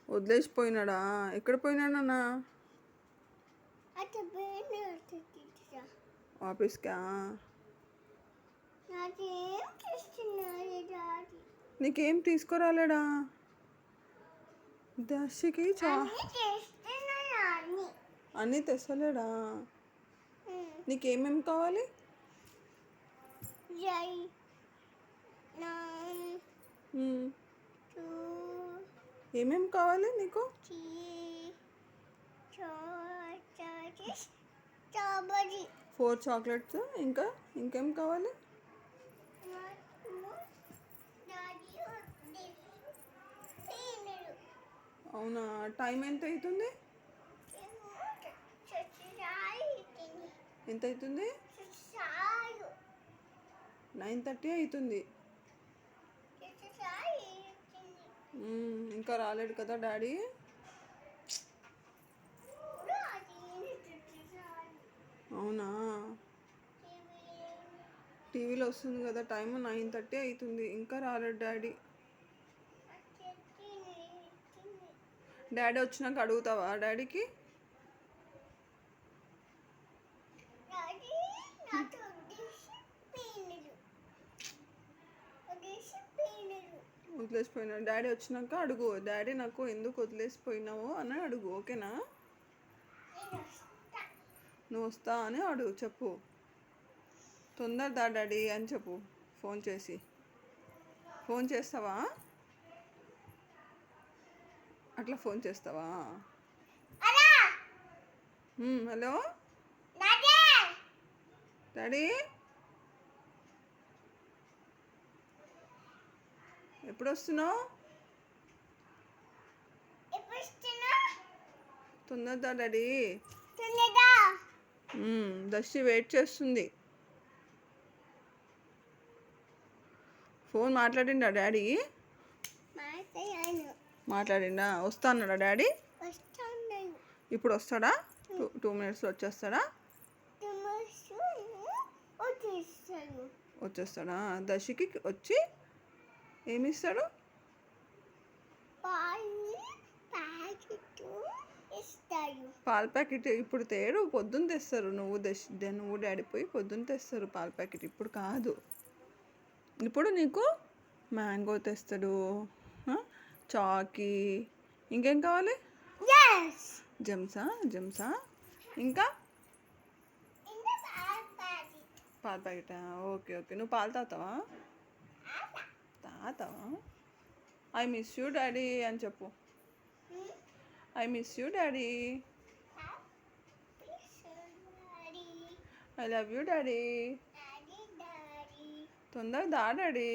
వదిలేసిపోయినాడా? ఎక్కడ పోయినాడన్నా? ఆఫీస్కా? నీకేం తీసుకురాలేడా? దర్శికి అన్నీ తెస్తలేడా? నీకేమేమి కావాలి? ఏమేమి కావాలి నీకు? 4 చాక్లెట్స్. ఇంకా ఇంకేం కావాలి? అవునా? టైం ఎంత అవుతుంది? ఎంత అవుతుంది? 9:30 అవుతుంది. ఇంకా రాలేడు కదా డాడీ? అవునా? టీవీలో వస్తుంది కదా టైము 9:30 అవుతుంది, ఇంకా రాలేడు డాడీ. డాడీ వచ్చినాక అడుగుతావా డాడీకి? వదిలేసిపోయినాడు. డాడీ వచ్చినాక అడుగు, డాడీ నాకు ఎందుకు వదిలేసిపోయినావు అని అడుగు, ఓకేనా? నువ్వు వస్తా అని అడుగు, చెప్పు. తొందరదా డాడీ అని చెప్పు ఫోన్ చేసి. ఫోన్ చేస్తావా? అట్లా ఫోన్ చేస్తావా? హలో డాడీ, ఎప్పుడు వస్తున్నావు? తొందరదా డాడీ. దర్శి వెయిట్ చేస్తుంది. ఫోన్ మాట్లాడిండా డాడీ? మాట్లాడిండా? వస్తా అన్నాడా డాడీ? ఇప్పుడు వస్తాడా? 2 minutesలో వచ్చేస్తాడా? వచ్చేస్తాడా? దర్శికి వచ్చి ఏమిస్తాడు? పాల ప్యాకెట్ ఇప్పుడు తేడు, పొద్దున్న తెస్తారు. నువ్వు డాడీ పోయి పొద్దున్న తెస్తారు పాల ప్యాకెట్, ఇప్పుడు కాదు. ఇప్పుడు నీకు మ్యాంగో తెస్తాడు, చాకీ. ఇంకేం కావాలి? జెమ్సా. ఇంకా పాల ప్యాకెటా? ఓకే. నువ్వు పాలు తాగుతావా? ఐ మిస్ యూ డాడీ అని చెప్పు. I miss you daddy. I love you daddy. తొందరగా దా డాడీ.